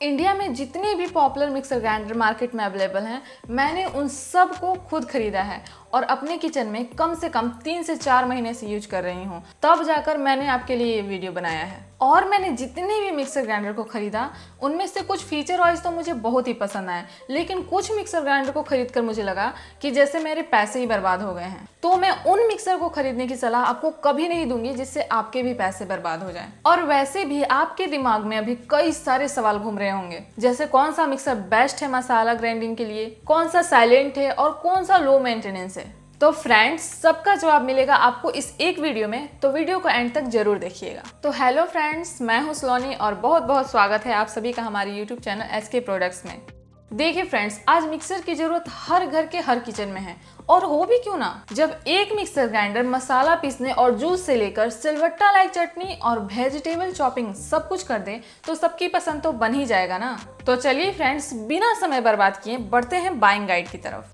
India में जितने भी पॉपुलर मिक्सर ग्राइंडर मार्केट में अवेलेबल हैं, मैंने उन सब को खुद खरीदा है और अपने किचन में कम से कम 3 से 4 महीने से यूज कर रही हूँ। तब जाकर मैंने आपके लिए ये वीडियो बनाया है। और मैंने जितने भी मिक्सर ग्राइंडर को खरीदा उनमें से कुछ फीचर वाइज तो मुझे बहुत ही पसंद आए, लेकिन कुछ मिक्सर ग्राइंडर को खरीद कर मुझे लगा कि जैसे मेरे पैसे ही बर्बाद हो गए हैं। तो मैं उन मिक्सर को खरीदने की सलाह आपको कभी नहीं दूंगी जिससे आपके भी पैसे बर्बाद हो जाएं। और वैसे भी आपके दिमाग में अभी कई सारे सवाल घूम रहे होंगे, जैसे कौन सा मिक्सर बेस्ट है मसाला ग्राइंडिंग के लिए, कौन सा साइलेंट है और कौन सा लो मेंटेनेंस है। तो फ्रेंड्स, सबका जवाब मिलेगा आपको इस एक वीडियो में, तो वीडियो को एंड तक जरूर देखिएगा। तो हेलो फ्रेंड्स, मैं हूं सलोनी और बहुत बहुत स्वागत है आप सभी का हमारे यूट्यूब चैनल SK प्रोडक्ट्स में। देखिए फ्रेंड्स, आज मिक्सर की जरूरत हर घर के हर किचन में है, और हो भी क्यों ना। जब एक मिक्सर ग्राइंडर मसाला पीसने और जूस से लेकर सिलवट्टा लाइक चटनी और वेजिटेबल चॉपिंग सब कुछ कर दे तो सबकी पसंद तो बन ही जाएगा ना। तो चलिए फ्रेंड्स, बिना समय बर्बाद किए बढ़ते हैं बाइंग गाइड की तरफ।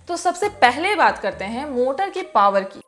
तो सबसे पहले बात करते हैं मोटर की पावर की।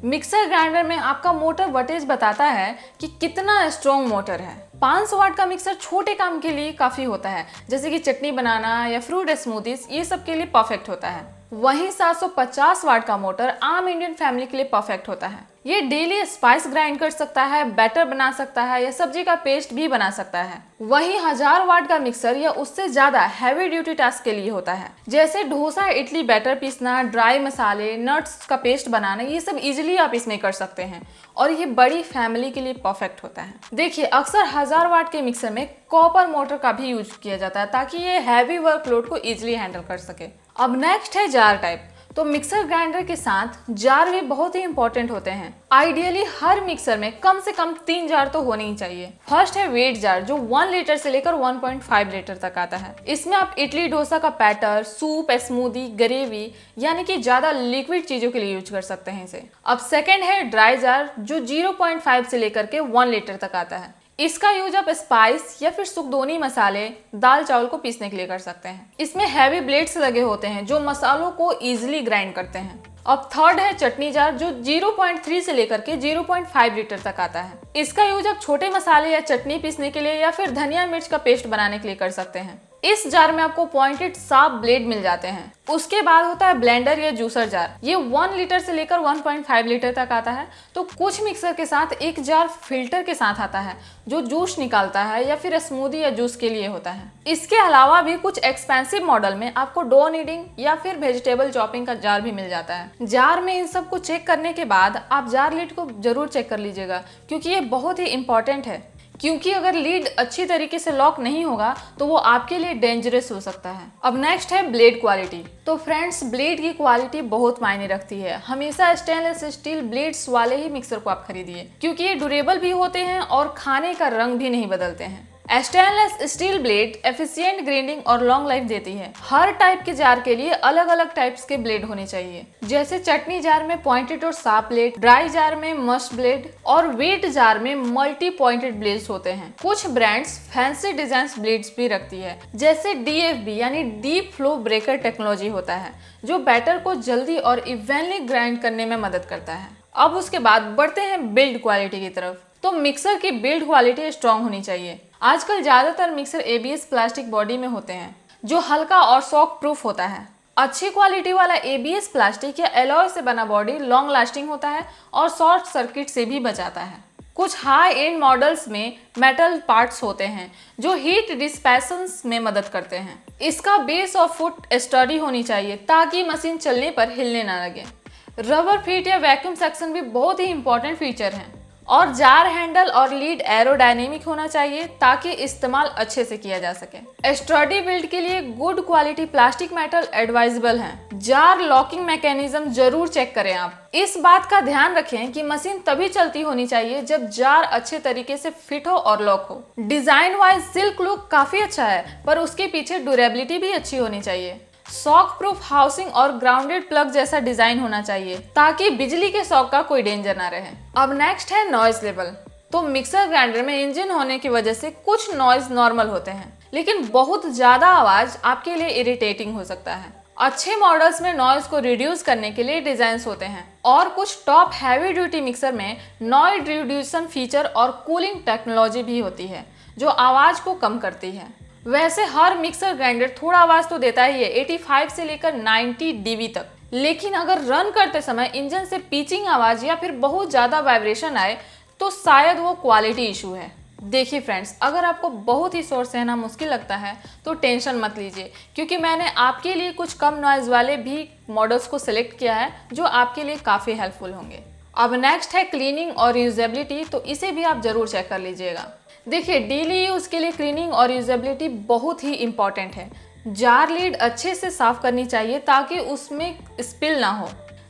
मिक्सर ग्राइंडर में आपका मोटर वटेज बताता है कि कितना स्ट्रॉन्ग मोटर है। 500 वाट का मिक्सर छोटे काम के लिए काफी होता है, जैसे कि चटनी बनाना या फ्रूट स्मूदीज, ये सब के लिए परफेक्ट होता है। वहीं 750 वाट का मोटर आम इंडियन फैमिली के लिए परफेक्ट होता है। ये डेली स्पाइस ग्राइंड कर सकता है, बैटर बना सकता है या सब्जी का पेस्ट भी बना सकता है। वहीं 1000 वाट का मिक्सर या उससे ज्यादा हैवी ड्यूटी टास्क के लिए होता है, जैसे डोसा इडली बैटर पीसना, ड्राई मसाले, नट्स का पेस्ट बनाना, ये सब इजीली आप इसमें कर सकते हैं और ये बड़ी फैमिली के लिए परफेक्ट होता है। देखिए, अक्सर 1000 वाट के मिक्सर में कॉपर मोटर का भी यूज किया जाता है ताकि ये हैवी वर्कलोड को इजीली हैंडल कर सके। अब नेक्स्ट है जार टाइप। तो मिक्सर ग्राइंडर के साथ जार भी बहुत ही इंपॉर्टेंट होते हैं। आइडियली हर मिक्सर में कम से कम 3 जार तो होने ही चाहिए। फर्स्ट है वेट जार, जो 1 लीटर से लेकर 1.5 लीटर तक आता है। इसमें आप इडली डोसा का बैटर, सूप, स्मूदी, ग्रेवी यानी कि ज्यादा लिक्विड चीजों के लिए यूज कर सकते हैं इसे। अब सेकेंड है ड्राई जार, जो 0.5 से लेकर के 1 लीटर तक आता है। इसका यूज आप स्पाइस या फिर सुखदोनी मसाले, दाल चावल को पीसने के लिए कर सकते हैं। इसमें हैवी ब्लेड्स लगे होते हैं जो मसालों को इजीली ग्राइंड करते हैं। अब थर्ड है चटनी जार, जो 0.3 से लेकर के 0.5 लीटर तक आता है। इसका यूज आप छोटे मसाले या चटनी पीसने के लिए या फिर धनिया मिर्च का पेस्ट बनाने के लिए कर सकते हैं। इस जार में आपको पॉइंटेड साफ ब्लेड मिल जाते हैं। उसके बाद होता है ब्लेंडर या जूसर जार। ये 1 लीटर से लेकर 1.5 लीटर तक आता है। तो कुछ मिक्सर के साथ एक जार फिल्टर के साथ आता है जो जूस निकालता है या फिर स्मूदी या जूस के लिए होता है। इसके अलावा भी कुछ एक्सपेंसिव मॉडल में आपको डो नीडिंग या फिर वेजिटेबल चॉपिंग का जार भी मिल जाता है। जार में इन सब को चेक करने के बाद आप जार लिड को जरूर चेक कर लीजिएगा, क्योंकि ये बहुत ही इंपॉर्टेंट है। क्योंकि अगर लीड अच्छी तरीके से लॉक नहीं होगा तो वो आपके लिए डेंजरस हो सकता है। अब नेक्स्ट है ब्लेड क्वालिटी। तो फ्रेंड्स, ब्लेड की क्वालिटी बहुत मायने रखती है। हमेशा स्टेनलेस स्टील ब्लेड्स वाले ही मिक्सर को आप खरीदिए, क्योंकि ये ड्यूरेबल भी होते हैं और खाने का रंग भी नहीं बदलते हैं। Stainless steel blade efficient grinding और लॉन्ग लाइफ देती है। हर टाइप के जार के लिए अलग अलग टाइप्स के ब्लेड होने चाहिए, जैसे चटनी जार में पॉइंटेड और शार्प ब्लेड, ड्राई जार में मस्ट ब्लेड और वेट जार में मल्टी पॉइंटेड ब्लेड्स होते हैं। कुछ ब्रांड्स फैंसी डिजाइन ब्लेड्स भी रखती है, जैसे DFB यानी डीप फ्लो ब्रेकर टेक्नोलॉजी होता है, जो बैटर को जल्दी और इवनली ग्राइंड करने में मदद करता है। अब उसके बाद बढ़ते हैं बिल्ड क्वालिटी की तरफ। तो मिक्सर की बिल्ड क्वालिटी स्ट्रांग होनी चाहिए। आजकल ज्यादातर मिक्सर ABS प्लास्टिक बॉडी में होते हैं, जो हल्का और शॉक प्रूफ होता है। अच्छी क्वालिटी वाला ABS प्लास्टिक या एलॉय से बना बॉडी लॉन्ग लास्टिंग होता है और शॉर्ट सर्किट से भी बचाता है। कुछ हाई एंड मॉडल्स में मेटल पार्ट्स होते हैं जो हीट डिस्पेशंस में मदद करते हैं। इसका बेस और फुट स्टडी होनी चाहिए ताकि मशीन चलने पर हिलने ना लगे। रबर फीट या वैक्यूम सेक्शन भी बहुत ही इंपॉर्टेंट फीचर हैं। और जार हैंडल और लीड एरोडायनेमिक होना चाहिए ताकि इस्तेमाल अच्छे से किया जा सके। स्टडी बिल्ड के लिए good quality plastic metal advisable है। जार लॉकिंग मैकेनिज्म जरूर चेक करें आप। इस बात का ध्यान रखें कि मशीन तभी चलती होनी चाहिए जब जार अच्छे तरीके से फिट हो और लॉक हो। डिजाइन वाइज सिल्क लुक काफी अच्छा है, पर उसके पीछे ड्यूरेबिलिटी भी अच्छी होनी चाहिए। शॉक प्रूफ हाउसिंग और ग्राउंडेड प्लग जैसा डिजाइन होना चाहिए ताकि बिजली के शॉक का कोई डेंजर ना रहे। अब नेक्स्ट है नॉइज लेवल। तो मिक्सर ग्राइंडर में इंजन होने की वजह से कुछ नॉइज नॉर्मल होते हैं, लेकिन बहुत ज्यादा आवाज आपके लिए इरिटेटिंग हो सकता है। अच्छे मॉडल्स में नॉइज को रिड्यूस करने के लिए डिजाइन होते हैं और कुछ टॉप हैवी ड्यूटी मिक्सर में नॉइज रिड्यूसन फीचर और कूलिंग टेक्नोलॉजी भी होती है जो आवाज को कम करती है। वैसे हर मिक्सर ग्राइंडर थोड़ा आवाज तो देता ही है, 85 से लेकर 90 डीबी तक, लेकिन अगर रन करते समय इंजन से पीचिंग आवाज या फिर बहुत ज्यादा वाइब्रेशन आए तो शायद वो क्वालिटी इशू है। देखिए फ्रेंड्स, अगर आपको बहुत ही शोर सहना मुश्किल लगता है तो टेंशन मत लीजिए, क्योंकि मैंने आपके लिए कुछ कम नॉइज वाले भी मॉडल्स को सिलेक्ट किया है जो आपके लिए काफ़ी हेल्पफुल होंगे। अब नेक्स्ट है क्लीनिंग और यूजेबिलिटी, तो इसे भी आप जरूर चेक कर लीजिएगा। देखिए, डेली यूज़ के लिए क्लीनिंग और यूजेबिलिटी बहुत ही इंपॉर्टेंट है। जार लीड अच्छे से साफ करनी चाहिए ताकि उसमें स्पिल ना हो।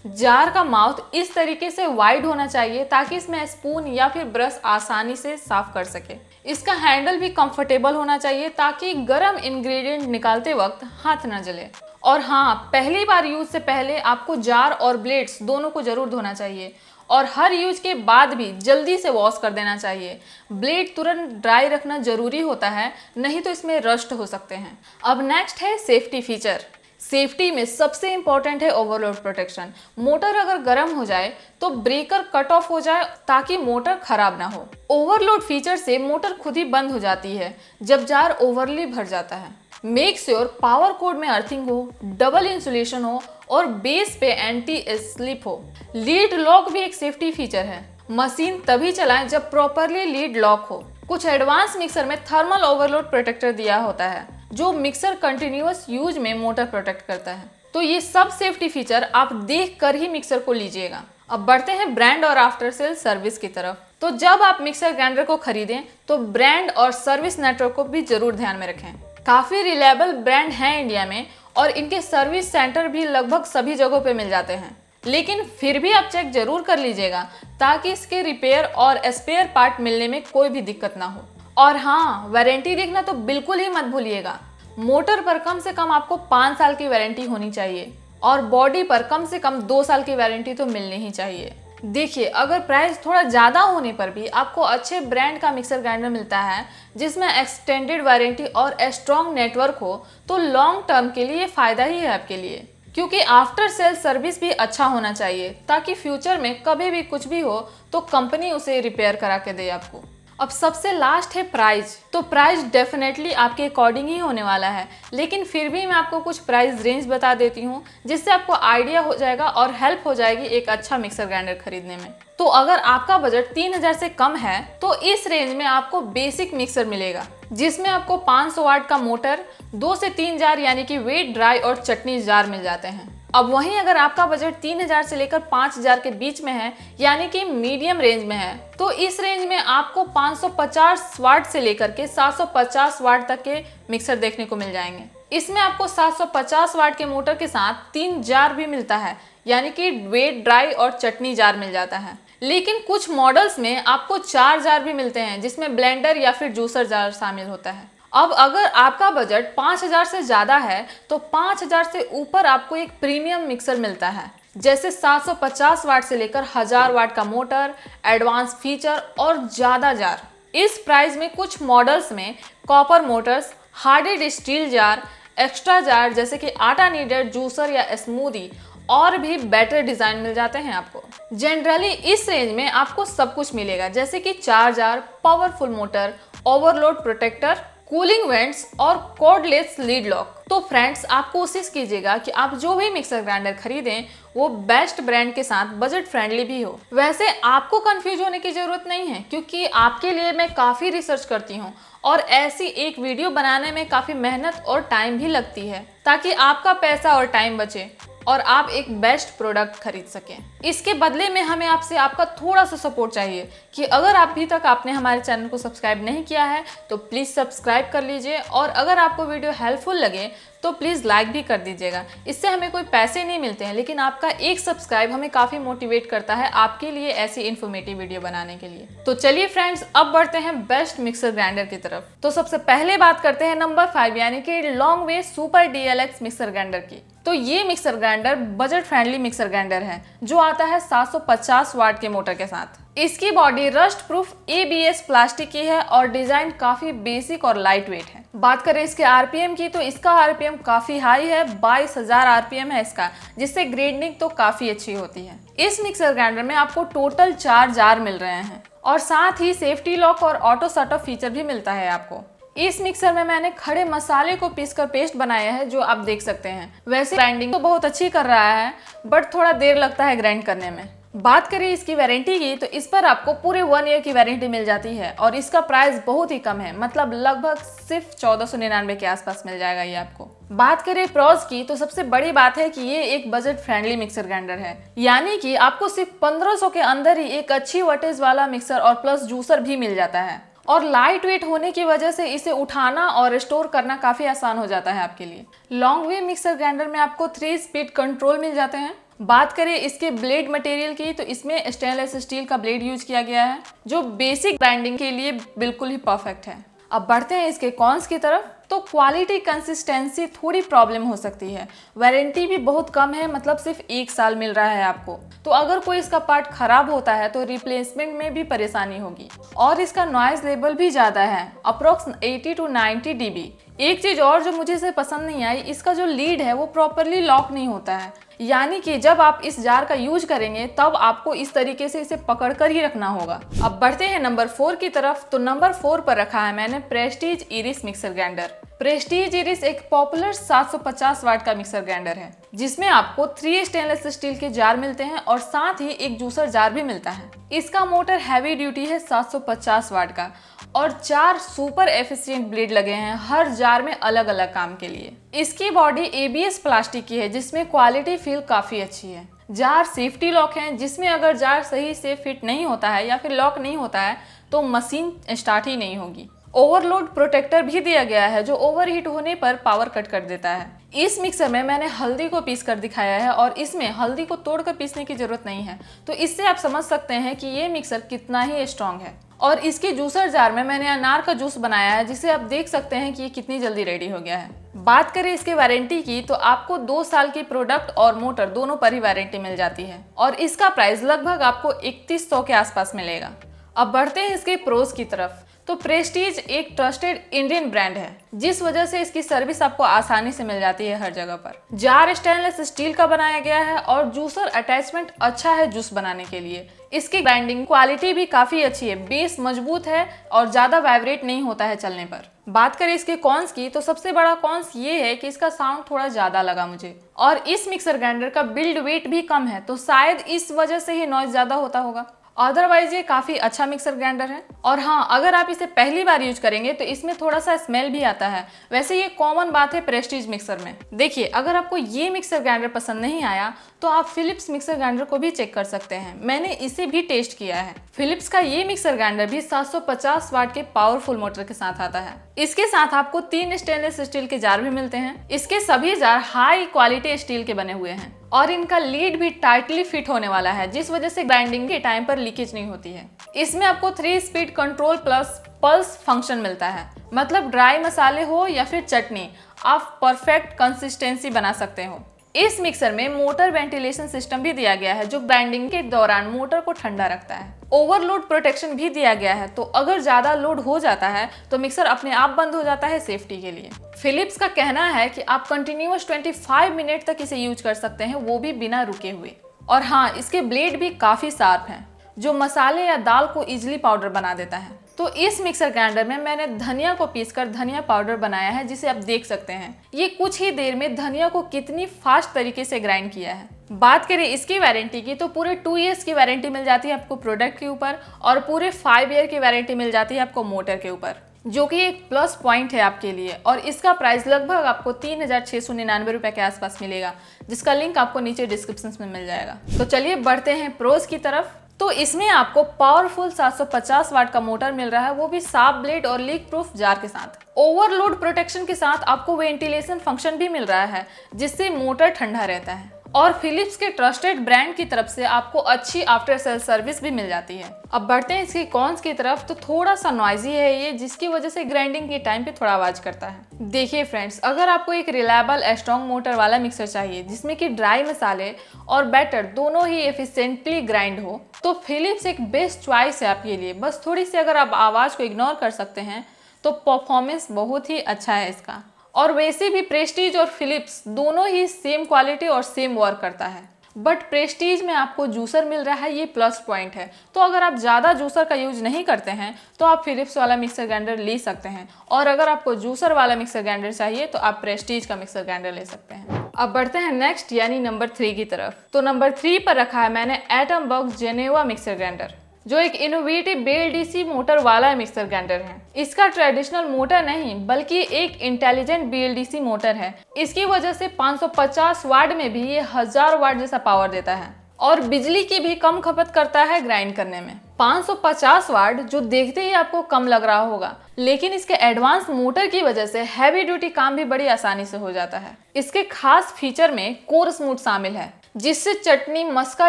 जार का माउथ इस तरीके से वाइड होना चाहिए ताकि इसमें स्पून या फिर ब्रश आसानी से साफ कर सके। इसका हैंडल भी कंफर्टेबल होना चाहिए ताकि गर्म इंग्रेडिएंट निकालते वक्त हाथ न जले। और हाँ, पहली बार यूज से पहले आपको जार और ब्लेड्स दोनों को जरूर धोना चाहिए और हर यूज के बाद भी जल्दी से वॉश कर देना चाहिए। ब्लेड तुरंत ड्राई रखना जरूरी होता है, नहीं तो इसमें रस्ट हो सकते हैं। अब नेक्स्ट है सेफ्टी फीचर। सेफ्टी में सबसे इंपॉर्टेंट है ओवरलोड प्रोटेक्शन। मोटर अगर गर्म हो जाए तो ब्रेकर कट ऑफ हो जाए ताकि मोटर खराब ना हो। ओवरलोड फीचर से मोटर खुद ही बंद हो जाती है जब जार ओवरली भर जाता है। मेक श्योर पावर कोड में अर्थिंग हो, डबल इंसुलेशन हो और बेस पे एंटी स्लिप हो। लीड लॉक भी एक सेफ्टी फीचर है। मशीन तभी चलाएं जब प्रॉपरली लीड लॉक हो। कुछ एडवांस मिक्सर में थर्मल ओवरलोड प्रोटेक्टर दिया होता है जो मिक्सर कंटिन्यूअस यूज में मोटर प्रोटेक्ट करता है। तो ये सब सेफ्टी फीचर आप देख कर ही मिक्सर को लीजिएगा। अब बढ़ते हैं ब्रांड और आफ्टर सेल सर्विस की तरफ। तो जब आप मिक्सर ग्राइंडर को खरीदें तो ब्रांड और सर्विस नेटवर्क को भी जरूर ध्यान में रखें। काफ़ी रिलायबल ब्रांड हैं इंडिया में और इनके सर्विस सेंटर भी लगभग सभी जगहों पे मिल जाते हैं, लेकिन फिर भी आप चेक जरूर कर लीजिएगा ताकि इसके रिपेयर और स्पेयर पार्ट मिलने में कोई भी दिक्कत ना हो। और हाँ, वारंटी देखना तो बिल्कुल ही मत भूलिएगा। मोटर पर कम से कम आपको 5 साल की वारंटी होनी चाहिए और बॉडी पर कम से कम 2 साल की वारंटी तो मिलनी ही चाहिए। देखिए, अगर प्राइस थोड़ा ज़्यादा होने पर भी आपको अच्छे ब्रांड का मिक्सर ग्राइंडर मिलता है जिसमें एक्सटेंडेड वारंटी और स्ट्रॉन्ग नेटवर्क हो तो लॉन्ग टर्म के लिए फ़ायदा ही है आपके लिए, क्योंकि आफ्टर सेल सर्विस भी अच्छा होना चाहिए ताकि फ्यूचर में कभी भी कुछ भी हो तो कंपनी उसे रिपेयर करा के दे आपको। अब सबसे लास्ट है प्राइस। तो प्राइस डेफिनेटली आपके अकॉर्डिंग ही होने वाला है, लेकिन फिर भी मैं आपको कुछ प्राइस रेंज बता देती हूँ जिससे आपको आइडिया हो जाएगा और हेल्प हो जाएगी एक अच्छा मिक्सर ग्राइंडर खरीदने में। तो अगर आपका बजट 3000 से कम है तो इस रेंज में आपको बेसिक मिक्सर मिलेगा जिसमें आपको 500 वाट का मोटर, 2 से 3 जार यानी कि वेट ड्राई और चटनी जार मिल जाते हैं। अब वहीं अगर आपका बजट 3000 से लेकर 5000 के बीच में है यानी कि मीडियम रेंज में है तो इस रेंज में आपको 550 वाट से लेकर के 750 वाट तक के मिक्सर देखने को मिल जाएंगे। इसमें आपको 750 वाट के मोटर के साथ 3 जार भी मिलता है यानी कि वेट ड्राई और चटनी जार मिल जाता है। लेकिन कुछ मॉडल्स में आपको 4 जार भी मिलते हैं जिसमें ब्लेंडर या फिर जूसर जार शामिल होता है। अब अगर आपका बजट 5000 से ज़्यादा है तो 5000 से ऊपर आपको एक प्रीमियम मिक्सर मिलता है, जैसे 750 वाट से लेकर 1000 वाट का मोटर, एडवांस फीचर और ज़्यादा जार। इस प्राइस में कुछ मॉडल्स में copper motors, hardened steel jar, extra jar जैसे कि आटा नीडर, जूसर या स्मूदी और भी बेटर डिज़ाइन मिल जाते हैं आपको। जनरली इस रेंज में आपको सब कुछ मिलेगा जैसे कि 4 jar, powerful motor, overload protector, cooling vents और कॉर्डलेस लीड लॉक। तो फ्रेंड्स, आप कोशिश कीजिएगा कि आप जो भी मिक्सर ग्राइंडर खरीदें वो बेस्ट ब्रांड के साथ बजट फ्रेंडली भी हो। वैसे आपको कंफ्यूज होने की जरूरत नहीं है क्योंकि आपके लिए मैं काफ़ी रिसर्च करती हूँ और ऐसी एक वीडियो बनाने में काफ़ी मेहनत और टाइम भी लगती है ताकि आपका पैसा और टाइम बचे और आप एक बेस्ट प्रोडक्ट खरीद सकें। इसके बदले में हमें आपसे आपका थोड़ा सा सपोर्ट चाहिए कि अगर अभी तक आपने हमारे चैनल को सब्सक्राइब नहीं किया है तो प्लीज़ सब्सक्राइब कर लीजिए और अगर आपको वीडियो हेल्पफुल लगे तो प्लीज़ लाइक भी कर दीजिएगा। इससे हमें कोई पैसे नहीं मिलते हैं, लेकिन आपका एक सब्सक्राइब हमें काफ़ी मोटिवेट करता है आपके लिए ऐसी इन्फॉर्मेटिव वीडियो बनाने के लिए। तो चलिए फ्रेंड्स, अब बढ़ते हैं बेस्ट मिक्सर ग्राइंडर की तरफ। तो सबसे पहले बात करते हैं नंबर 5 यानी कि long way super DLX mixer grinder की। तो ये mixer grinder budget friendly mixer grinder है जो आता है 750 वाट के मोटर के साथ। इसकी body rust proof ABS plastic की है और डिजाइन काफी बेसिक और लाइट वेट है। बात करें इसके RPM की तो इसका RPM काफी हाई है, 22,000 RPM है इसका, जिससे ग्राइंडिंग तो काफी अच्छी होती है। इस मिक्सर ग्राइंडर में आपको टोटल 4 जार मिल रहे हैं और साथ ही सेफ्टी लॉक और ऑटो शट ऑफ फीचर भी मिलता है आपको। इस मिक्सर में मैंने खड़े मसाले को पीसकर पेस्ट बनाया है, जो आप देख सकते हैं। वैसे ग्राइंडिंग तो बहुत अच्छी कर रहा है, बट थोड़ा देर लगता है ग्राइंड करने में। बात करें इसकी वारंटी की, तो इस पर आपको पूरे 1 ईयर की वारंटी मिल जाती है और इसका प्राइस बहुत ही कम है, मतलब लगभग सिर्फ 1499 के आसपास मिल जाएगा ये आपको। बात करें प्रॉस की, तो सबसे बड़ी बात है कि ये एक बजट फ्रेंडली मिक्सर ग्राइंडर है, यानी कि आपको सिर्फ 1500 के अंदर ही एक अच्छी वटेज वाला मिक्सर और प्लस जूसर भी मिल जाता है। और लाइट वेट होने की वजह से इसे उठाना और स्टोर करना काफी आसान हो जाता है आपके लिए। लॉन्ग वे मिक्सर ग्राइंडर में आपको 3 स्पीड कंट्रोल मिल जाते हैं। बात करें इसके ब्लेड मटेरियल की, तो इसमें स्टेनलेस स्टील का ब्लेड यूज किया गया है, जो बेसिक ग्राइंडिंग के लिए बिल्कुल ही परफेक्ट है। अब बढ़ते हैं इसके कॉन्स की तरफ। तो क्वालिटी कंसिस्टेंसी थोड़ी प्रॉब्लम हो सकती है। वारंटी भी बहुत कम है, मतलब सिर्फ 1 साल मिल रहा है आपको। तो अगर कोई इसका पार्ट खराब होता है तो रिप्लेसमेंट में भी परेशानी होगी। और इसका नॉइज लेवल भी ज़्यादा है, अप्रोक्स 80 to 90 dB। एक चीज़ और जो मुझे इसे पसंद नहीं आई, इसका जो लीड है वो प्रॉपरली लॉक नहीं होता है, यानी कि जब आप इस जार का यूज करेंगे तब आपको इस तरीके से इसे पकड़ कर ही रखना होगा। अब बढ़ते हैं नंबर 4 की तरफ। तो नंबर 4 पर रखा है मैंने Prestige iris mixer grinder. Prestige iris एक पॉपुलर 750 वाट का मिक्सर ग्राइंडर है, जिसमें आपको 3 स्टेनलेस स्टील के जार मिलते हैं और साथ ही एक जूसर जार भी मिलता है। इसका मोटर हैवी ड्यूटी है 750 वाट का और 4 सुपर एफिशिएंट ब्लेड लगे हैं हर जार में अलग अलग काम के लिए। इसकी बॉडी ABS प्लास्टिक की है, जिसमें क्वालिटी फील काफी अच्छी है। जार सेफ्टी लॉक है, जिसमें अगर जार सही से फिट नहीं होता है या फिर लॉक नहीं होता है तो मशीन स्टार्ट ही नहीं होगी। ओवरलोड प्रोटेक्टर भी दिया गया है, जो ओवरहीट होने पर पावर कट कर देता है। इस मिक्सर में मैंने हल्दी को पीस कर दिखाया है और इसमें हल्दी को तोड़कर पीसने की जरूरत नहीं है, तो इससे आप समझ सकते हैं कि ये मिक्सर कितना ही स्ट्रांग है। और इसके जूसर जार में मैंने अनार का जूस बनाया है, जिसे आप देख सकते हैं कि ये कितनी जल्दी रेडी हो गया है। बात करें इसके वारंटी की, तो आपको 2 साल की प्रोडक्ट और मोटर दोनों पर ही वारंटी मिल जाती है और इसका प्राइस लगभग आपको 3100 के आसपास मिलेगा। अब बढ़ते हैं इसके प्रोज की तरफ। तो प्रेस्टीज एक ट्रस्टेड इंडियन ब्रांड है, जिस वजह से इसकी सर्विस आपको आसानी से मिल जाती है हर जगह पर। जार स्टेनलेस स्टील का बनाया गया है और जूसर अटैचमेंट अच्छा है जूस बनाने के लिए। इसकी ग्राइंडिंग क्वालिटी भी काफी अच्छी है, बेस मजबूत है और ज्यादा वाइब्रेट नहीं होता है चलने पर। बात करें इसके कॉन्स की, तो सबसे बड़ा कॉन्स ये है कि इसका साउंड थोड़ा ज्यादा लगा मुझे। और इस मिक्सर ग्राइंडर का बिल्ड वेट भी कम है, तो शायद इस वजह से ही नॉइज ज्यादा होता होगा। अदरवाइज ये काफी अच्छा मिक्सर ग्राइंडर है। और हाँ, अगर आप इसे पहली बार यूज करेंगे तो इसमें थोड़ा सा स्मेल भी आता है। वैसे ये कॉमन बात है प्रेस्टीज मिक्सर में। देखिए, अगर आपको ये मिक्सर ग्राइंडर पसंद नहीं आया तो आप फिलिप्स मिक्सर ग्राइंडर को भी चेक कर सकते हैं, मैंने इसे भी टेस्ट किया है। फिलिप्स का ये मिक्सर ग्राइंडर भी 750 वाट के पावरफुल मोटर के साथ आता है। इसके साथ आपको 3 स्टेनलेस स्टील के जार भी मिलते हैं। इसके सभी जार हाई क्वालिटी स्टील के बने हुए हैं और इनका लीड भी टाइटली फिट होने वाला है, जिस वजह से ग्राइंडिंग के टाइम पर लीकेज नहीं होती है। इसमें आपको 3 speed control plus pulse function मिलता है, मतलब ड्राई मसाले हो या फिर चटनी, आप परफेक्ट कंसिस्टेंसी बना सकते हो। इस मिक्सर में मोटर वेंटिलेशन सिस्टम भी दिया गया है, जो ग्राइंडिंग के दौरान मोटर को ठंडा रखता है। ओवरलोड प्रोटेक्शन भी दिया गया है, तो अगर ज्यादा लोड हो जाता है तो मिक्सर अपने आप बंद हो जाता है सेफ्टी के लिए। फिलिप्स का कहना है कि आप कंटिन्यूअस 25 मिनट तक इसे यूज कर सकते हैं, वो भी बिना रुके हुए। और हाँ, इसके ब्लेड भी काफी शार्प हैं, जो मसाले या दाल को इजीली पाउडर बना देता है। तो इस मिक्सर ग्राइंडर में मैंने धनिया को पीसकर धनिया पाउडर बनाया है, जिसे आप देख सकते हैं। ये कुछ ही देर में धनिया को कितनी फास्ट तरीके से ग्राइंड किया है। बात करें इसकी वारंटी की, तो पूरे 2 इयर्स की वारंटी मिल जाती है आपको प्रोडक्ट के ऊपर और पूरे 5 ईयर की वारंटी मिल जाती है आपको मोटर के ऊपर, जो कि एक प्लस पॉइंट है आपके लिए। और इसका प्राइस लगभग आपको 3699 रुपए के आसपास मिलेगा, जिसका लिंक आपको नीचे डिस्क्रिप्शन में मिल जाएगा। तो चलिए बढ़ते हैं प्रोज की तरफ। तो इसमें आपको पावरफुल 750 वाट का मोटर मिल रहा है, वो भी शार्प ब्लेड और लीक प्रूफ जार के साथ। ओवरलोड प्रोटेक्शन के साथ आपको वेंटिलेशन फंक्शन भी मिल रहा है, जिससे मोटर ठंडा रहता है। और फिलिप्स के ट्रस्टेड ब्रांड की तरफ से आपको अच्छी आफ्टर सेल सर्विस भी मिल जाती है। अब बढ़ते हैं इसके कॉन्स की तरफ। तो थोड़ा सा नॉइजी है ये, जिसकी वजह से ग्राइंडिंग के टाइम पे थोड़ा आवाज करता है। देखिए फ्रेंड्स, अगर आपको एक रिलायबल स्ट्रॉन्ग मोटर वाला मिक्सर चाहिए, जिसमें कि ड्राई मसाले और बैटर दोनों ही एफिशिएंटली ग्राइंड हो, तो फिलिप्स एक बेस्ट चॉइस है आपके लिए। बस थोड़ी सी अगर आप आवाज को इग्नोर कर सकते हैं तो परफॉर्मेंस बहुत ही अच्छा है इसका। और वैसे भी प्रेस्टीज और फिलिप्स दोनों ही सेम क्वालिटी और सेम वर्क करता है। बट प्रेस्टीज में आपको जूसर मिल रहा है, ये प्लस पॉइंट है। तो अगर आप ज़्यादा जूसर का यूज नहीं करते हैं तो आप फिलिप्स वाला मिक्सर ग्राइंडर ले सकते हैं, और अगर आपको जूसर वाला मिक्सर ग्राइंडर चाहिए तो आप प्रेस्टीज का मिक्सर ग्राइंडर ले सकते हैं। अब बढ़ते हैं नेक्स्ट यानी नंबर 3 की तरफ। तो नंबर 3 पर रखा है मैंने atom box Geneva mixer grinder, जो एक इनोवेटिव BLDC मोटर वाला मिक्सर ग्राइंडर है। इसका ट्रेडिशनल मोटर नहीं बल्कि एक इंटेलिजेंट BLDC मोटर है। इसकी वजह से 550 वाट में भी ये 1000 वाट जैसा पावर देता है और बिजली की भी कम खपत करता है ग्राइंड करने में। 550 वाट जो देखते ही आपको कम लग रहा होगा, लेकिन इसके एडवांस मोटर की वजह से हैवी ड्यूटी काम भी बड़ी आसानी से हो जाता है। इसके खास फीचर में कोर स्मूथ शामिल है, जिससे चटनी मस्का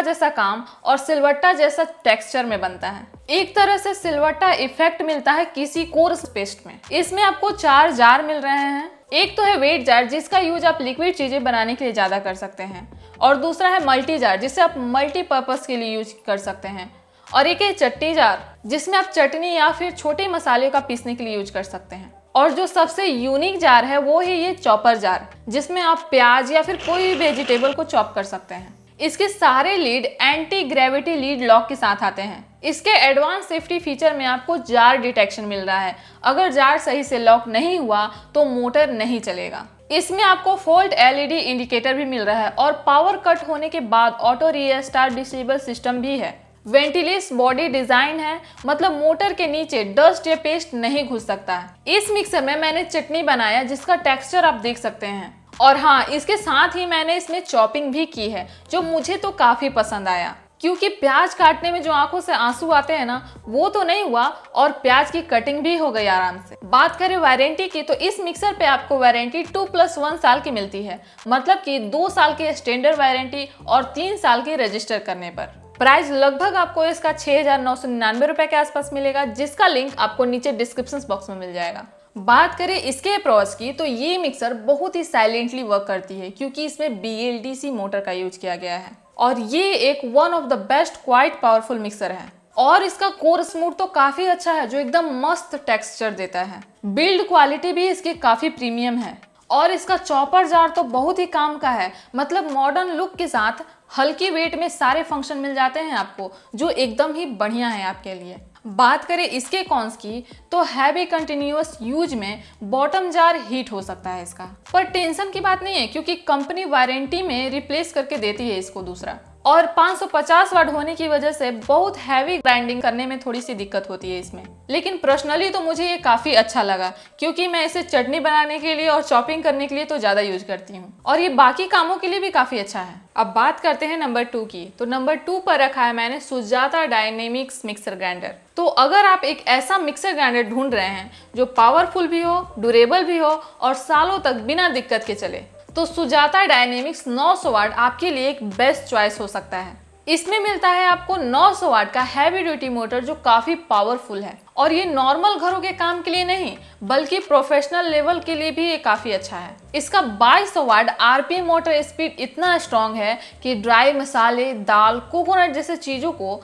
जैसा काम और सिलवट्टा जैसा टेक्सचर में बनता है। एक तरह से सिलवट्टा इफेक्ट मिलता है किसी कोर्स पेस्ट में। इसमें आपको 4 जार मिल रहे हैं। एक तो है वेट जार, जिसका यूज आप लिक्विड चीजें बनाने के लिए ज्यादा कर सकते हैं, और दूसरा है मल्टी जार, जिसे आप मल्टीपर्पज के लिए यूज कर सकते हैं, और एक है चट्टी जार, जिसमें आप चटनी या फिर छोटे मसाले का पीसने के लिए यूज कर सकते हैं। और जो सबसे यूनिक जार है वो है ये चॉपर जार, जिसमें आप प्याज या फिर कोई भी वेजिटेबल को चॉप कर सकते हैं। इसके सारे lead anti gravity lead lock के साथ आते हैं। इसके एडवांस सेफ्टी फीचर में आपको जार डिटेक्शन मिल रहा है। अगर जार सही से लॉक नहीं हुआ तो मोटर नहीं चलेगा। इसमें आपको फॉल्ट LED इंडिकेटर भी मिल रहा है, और पावर कट होने के बाद ऑटो रीस्टार्ट डिसेबल सिस्टम भी है। वेंटिलेस बॉडी डिजाइन है, मतलब मोटर के नीचे डस्ट या पेस्ट नहीं घुस सकता है। इस मिक्सर में मैंने चटनी बनाया, जिसका टेक्सचर आप देख सकते हैं। और हाँ, इसके साथ ही मैंने इसमें चॉपिंग भी की है, जो मुझे तो काफी पसंद आया, क्योंकि प्याज काटने में जो आंखों से आंसू आते हैं ना, वो तो नहीं हुआ, और प्याज की कटिंग भी हो गई आराम से। बात करें वारंटी की, तो इस मिक्सर पे आपको वारंटी 2+1 साल की मिलती है, मतलब कि 2 साल की स्टैंडर्ड वारंटी और 3 साल की रजिस्टर करने पर। प्राइस लगभग आपको इसका 6,999 रुपए के आसपास मिलेगा, जिसका लिंक आपको नीचे डिस्क्रिप्शन बॉक्स में मिल जाएगा। बात करें इसके अप्रोच की, तो ये मिक्सर बहुत ही साइलेंटली वर्क करती है, क्योंकि इसमें BLDC मोटर का यूज किया गया है, और ये एक one of the best quite powerful mixer है। और इसका कोर स्मूथ तो काफी अच्छा है, जो एकदम मस्त टेक्सचर देता है। बिल्ड क्वालिटी भी इसकी काफी प्रीमियम है, और इसका चॉपर जार तो बहुत ही काम का है, मतलब मॉडर्न लुक के साथ हल्की वेट में सारे फंक्शन मिल जाते हैं आपको, जो एकदम ही बढ़िया है आपके लिए। बात करें इसके कॉन्स की, तो हैवी कंटिन्यूअस यूज में बॉटम जार हीट हो सकता है इसका, पर टेंशन की बात नहीं है, क्योंकि कंपनी वारंटी में रिप्लेस करके देती है इसको दूसरा। और 550 वाट होने की वजह से बहुत हैवी ग्राइंडिंग करने में थोड़ी सी दिक्कत होती है इसमें, लेकिन पर्सनली तो मुझे ये काफी अच्छा लगा, क्योंकि मैं इसे चटनी बनाने के लिए और चॉपिंग करने के लिए तो ज्यादा यूज करती हूँ, और ये बाकी कामों के लिए भी काफी अच्छा है। अब बात करते हैं नंबर 2 की। तो नंबर 2 पर रखा है मैंने सुजाता डायनेमिक्स मिक्सर ग्राइंडर। तो अगर आप एक ऐसा मिक्सर ग्राइंडर ढूंढ रहे हैं जो पावरफुल भी हो, ड्यूरेबल भी हो और सालों तक बिना दिक्कत के चले, तो सुजाता डायनेमिक्स 900 वाट आपके लिए एक बेस्ट चॉइस हो सकता है। इसमें मिलता है आपको 900 वाट का हैवी ड्यूटी मोटर, जो काफी पावरफुल है, और ये नॉर्मल घरों के काम के लिए नहीं बल्कि प्रोफेशनल लेवल के लिए भी ये काफी अच्छा है। इसका 2200 वाट RPM मोटर स्पीड इतना स्ट्रॉन्ग है कि ड्राई मसाले, दाल, कोकोनट जैसे चीजों को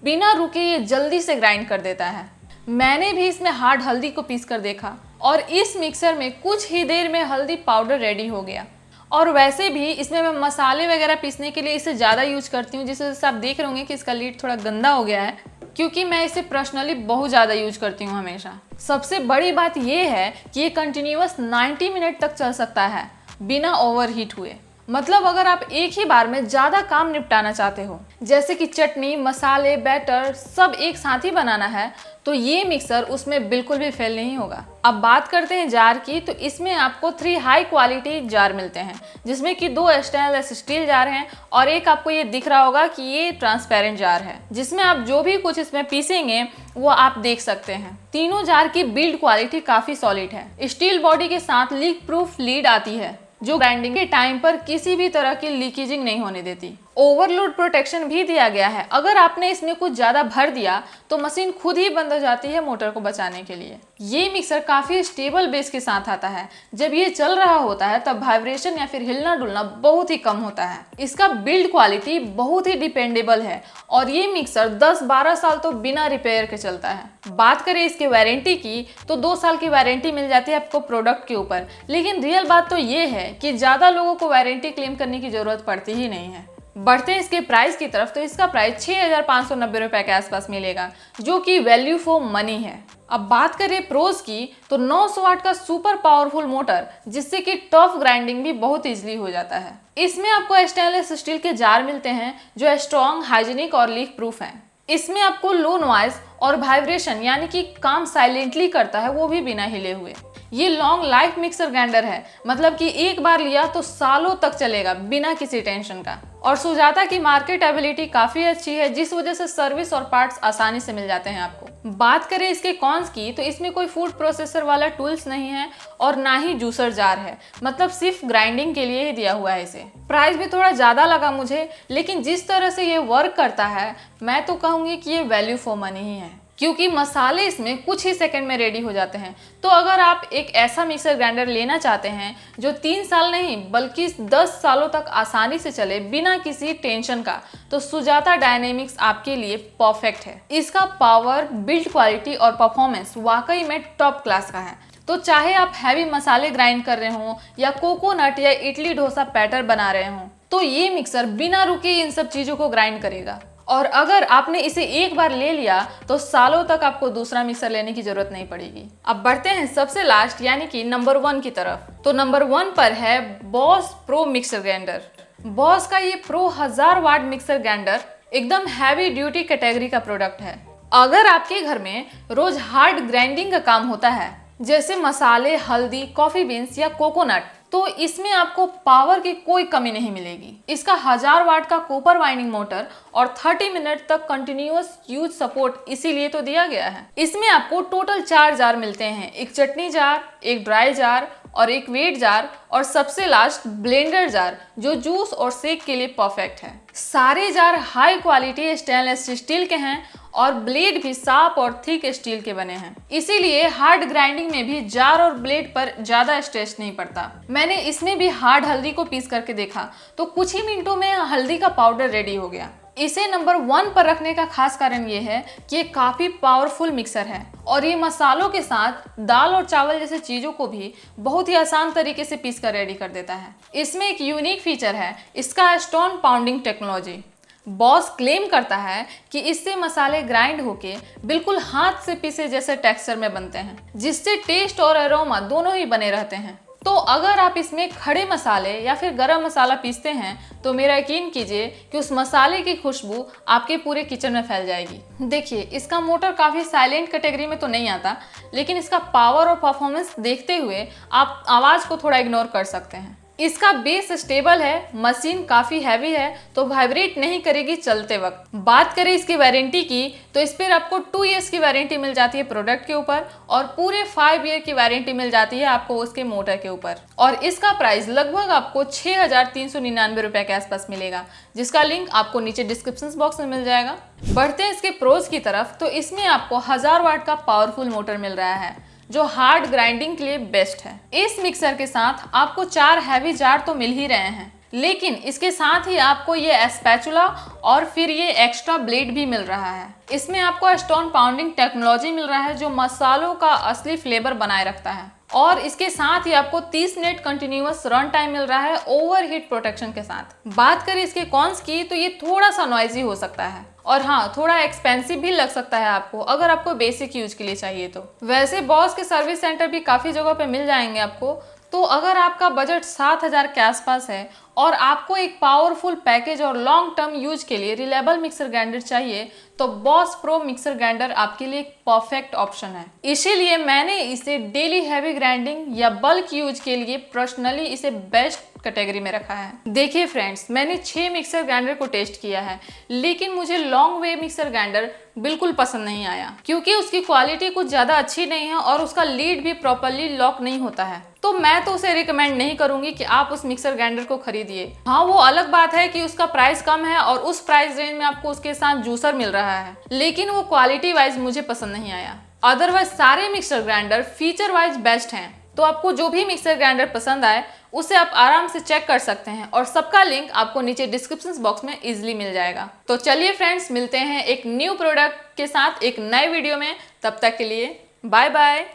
बिना रुके ये जल्दी से ग्राइंड कर देता है। मैंने भी इसमें हार्ड हल्दी को पीस कर देखा, और इस मिक्सर में कुछ ही देर में हल्दी पाउडर रेडी हो गया। और वैसे भी इसमें मैं मसाले वगैरह पीसने के लिए इसे ज़्यादा यूज करती हूँ, जिस वजह से आप देख रहे होंगे कि इसका लीड थोड़ा गंदा हो गया है, क्योंकि मैं इसे पर्सनली बहुत ज़्यादा यूज करती हूँ हमेशा। सबसे बड़ी बात यह है कि ये कंटिन्यूअस 90 मिनट तक चल सकता है बिना ओवरहीट हुए। मतलब अगर आप एक ही बार में ज़्यादा काम निपटाना चाहते हो, जैसे कि चटनी, मसाले, बैटर सब एक साथ ही बनाना है, तो ये मिक्सर उसमें बिल्कुल भी फेल नहीं होगा। अब बात करते हैं जार की, तो इसमें आपको 3 हाई क्वालिटी जार मिलते हैं, जिसमें कि 2 स्टेनलेस स्टील जार हैं, और एक आपको ये दिख रहा होगा कि ये ट्रांसपेरेंट जार है, जिसमें आप जो भी कुछ इसमें पीसेंगे वो आप देख सकते हैं। तीनों जार की बिल्ड क्वालिटी काफी सॉलिड है। स्टील बॉडी के साथ लीक प्रूफ लीड आती है, जो ग्राइंडिंग के टाइम पर किसी भी तरह की लीकेजिंग नहीं होने देती। ओवरलोड प्रोटेक्शन भी दिया गया है। अगर आपने इसमें कुछ ज़्यादा भर दिया तो मशीन खुद ही बंद हो जाती है मोटर को बचाने के लिए। ये मिक्सर काफ़ी स्टेबल बेस के साथ आता है। जब ये चल रहा होता है तब वाइब्रेशन या फिर हिलना डुलना बहुत ही कम होता है। इसका बिल्ड क्वालिटी बहुत ही डिपेंडेबल है और ये मिक्सर 10-12 साल तो बिना रिपेयर के चलता है। बात करें इसकी वारंटी की तो 2 साल की वारंटी मिल जाती है आपको प्रोडक्ट के ऊपर। लेकिन रियल बात तो ये है कि ज़्यादा लोगों को वारंटी क्लेम करने की ज़रूरत पड़ती ही नहीं है। बढ़ते हैं इसके प्राइस की तरफ, तो इसका प्राइस 6,590 रुपए के आसपास मिलेगा, जो कि वैल्यू फॉर मनी है। अब बात करें प्रोज की, तो 900 वाट का सुपर पावरफुल मोटर, जिससे कि टफ ग्राइंडिंग भी बहुत इजीली हो जाता है। इसमें आपको स्टेनलेस स्टील के जार मिलते हैं जो स्ट्रॉन्ग, हाइजीनिक और लीक प्रूफ हैं। इसमें आपको लो नॉइज और वाइब्रेशन यानी कि काम साइलेंटली करता है, वो भी बिना हिले हुए। ये लॉन्ग लाइफ मिक्सर ग्राइंडर है, मतलब कि एक बार लिया तो सालों तक चलेगा बिना किसी टेंशन का। और सुजाता की मार्केटेबिलिटी काफी अच्छी है, जिस वजह से सर्विस और पार्ट्स आसानी से मिल जाते हैं आपको। बात करें इसके कॉन्स की, तो इसमें कोई फूड प्रोसेसर वाला टूल्स नहीं है और ना ही जूसर जार है, मतलब सिर्फ ग्राइंडिंग के लिए ही दिया हुआ है इसे। प्राइस भी थोड़ा ज्यादा लगा मुझे, लेकिन जिस तरह से ये वर्क करता है, मैं तो कहूंगी कि ये वैल्यू फॉर मनी ही है, क्योंकि मसाले इसमें कुछ ही सेकंड में रेडी हो जाते हैं। तो अगर आप एक ऐसा मिक्सर ग्राइंडर लेना चाहते हैं जो 3 साल नहीं बल्कि 10 सालों तक आसानी से चले बिना किसी टेंशन का, तो सुजाता डायनेमिक्स आपके लिए परफेक्ट है। इसका पावर, बिल्ड क्वालिटी और परफॉर्मेंस वाकई में टॉप क्लास का है। तो चाहे आप हैवी मसाले ग्राइंड कर रहे हो या कोकोनट या इडली डोसा बैटर बना रहे हो, तो ये मिक्सर बिना रुके इन सब चीजों को ग्राइंड करेगा। और अगर आपने इसे एक बार ले लिया तो सालों तक आपको दूसरा मिक्सर लेने की जरूरत नहीं पड़ेगी। अब बढ़ते हैं सबसे लास्ट यानी कि नंबर 1 की तरफ। तो नंबर 1 पर है boss pro mixer grinder. Boss का ये प्रो 1000 वाट मिक्सर ग्राइंडर एकदम हैवी ड्यूटी कैटेगरी का प्रोडक्ट है। अगर आपके घर में रोज हार्ड ग्राइंडिंग का काम होता है, जैसे मसाले, हल्दी, कॉफी बीन्स या कोकोनट, तो इसमें आपको पावर की कोई कमी नहीं मिलेगी। इसका 1000 वाट का कॉपर वाइंडिंग मोटर और 30 मिनट तक कंटिन्यूअस यूज सपोर्ट इसीलिए तो दिया गया है। इसमें आपको टोटल 4 जार मिलते हैं, एक चटनी जार, एक ड्राई जार और एक वेट जार, और सबसे लास्ट ब्लेंडर जार, जो जूस और शेक के लिए परफेक्ट है। सारे jar high quality stainless steel के हैं और ब्लेड भी साफ और थिक स्टील के बने हैं, इसीलिए हार्ड ग्राइंडिंग में भी जार और ब्लेड पर ज्यादा स्ट्रेस नहीं पड़ता। मैंने इसमें भी हार्ड हल्दी को पीस करके देखा तो कुछ ही मिनटों में हल्दी का पाउडर रेडी हो गया। इसे नंबर 1 पर रखने का खास कारण ये है कि ये काफी पावरफुल मिक्सर है और ये मसालों के साथ दाल और चावल जैसे चीजों को भी बहुत ही आसान तरीके से पीस कर रेडी कर देता है। इसमें एक यूनिक फीचर है इसका stone pounding technology. Boss claim करता है कि इससे मसाले ग्राइंड होके बिल्कुल हाथ से पीसे जैसे टेक्सचर में बनते हैं, जिससे टेस्ट और अरोमा दोनों ही बने रहते हैं। तो अगर आप इसमें खड़े मसाले या फिर गरम मसाला पीसते हैं तो मेरा यकीन कीजिए कि उस मसाले की खुशबू आपके पूरे किचन में फैल जाएगी। देखिए, इसका मोटर काफ़ी साइलेंट कैटेगरी में तो नहीं आता, लेकिन इसका पावर और परफॉर्मेंस देखते हुए आप आवाज़ को थोड़ा इग्नोर कर सकते हैं। इसका बेस स्टेबल है, मशीन काफी हैवी है तो वाइब्रेट नहीं करेगी चलते वक्त। बात करें इसकी वारंटी की, तो इस पर आपको 2 ईयर्स की वारंटी मिल जाती है प्रोडक्ट के ऊपर और पूरे 5 ईयर की वारंटी मिल जाती है आपको उसके मोटर के ऊपर। और इसका प्राइस लगभग आपको 6,399 रुपए के आसपास मिलेगा, जिसका लिंक आपको नीचे डिस्क्रिप्शन बॉक्स में मिल जाएगा। बढ़ते हैं इसके प्रोज की तरफ, तो इसमें आपको 1000 वाट का पावरफुल मोटर मिल रहा है जो हार्ड ग्राइंडिंग के लिए बेस्ट है। इस मिक्सर के साथ आपको 4 हैवी जार तो मिल ही रहे हैं, लेकिन इसके साथ ही आपको ये स्पैचुला और फिर ये एक्स्ट्रा ब्लेड भी मिल रहा है। इसमें आपको स्टोन पाउंडिंग टेक्नोलॉजी मिल रहा है जो मसालों का असली फ्लेवर बनाए रखता है, और इसके साथ ही आपको 30 मिनट कंटिन्यूअस रन टाइम मिल रहा है ओवरहीट प्रोटेक्शन के साथ। बात करें इसके कॉन्स की, तो ये थोड़ा सा नॉइजी हो सकता है और हाँ, थोड़ा एक्सपेंसिव भी लग सकता है आपको अगर आपको बेसिक यूज के लिए चाहिए तो। वैसे बॉस के सर्विस सेंटर भी काफ़ी जगह पे मिल जाएंगे आपको। तो अगर आपका बजट 7,000 के आसपास है और आपको एक पावरफुल पैकेज और लॉन्ग टर्म यूज के लिए रिलायबल मिक्सर ग्राइंडर चाहिए, तो बॉस प्रो मिक्सर ग्राइंडर आपके लिए एक परफेक्ट ऑप्शन है। इसीलिए मैंने इसे डेली हैवी ग्राइंडिंग या बल्क यूज के लिए पर्सनली इसे बेस्ट कैटेगरी में रखा है। देखिए फ्रेंड्स, मैंने 6 मिक्सर ग्राइंडर को टेस्ट किया है, लेकिन मुझे लॉन्ग वे मिक्सर ग्राइंडर बिल्कुल पसंद नहीं आया, क्योंकि उसकी क्वालिटी कुछ ज़्यादा अच्छी नहीं है और उसका लीड भी प्रॉपरली लॉक नहीं होता है। तो मैं तो उसे रिकमेंड नहीं करूंगी कि आप उस मिक्सर ग्राइंडर को खरीदिए। हाँ, वो अलग बात है कि उसका प्राइस कम है और उस प्राइस रेंज में आपको उसके साथ जूसर मिल रहा है, लेकिन वो क्वालिटी वाइज मुझे पसंद नहीं आया। अदरवाइज सारे mixer grinder feature wise best हैं। तो आपको जो भी मिक्सर ग्राइंडर पसंद आए उसे आप आराम से चेक कर सकते हैं और सबका लिंक आपको नीचे डिस्क्रिप्शन बॉक्स में इजीली मिल जाएगा। तो चलिए फ्रेंड्स, मिलते हैं एक न्यू प्रोडक्ट के साथ एक नए वीडियो में। तब तक के लिए बाय बाय।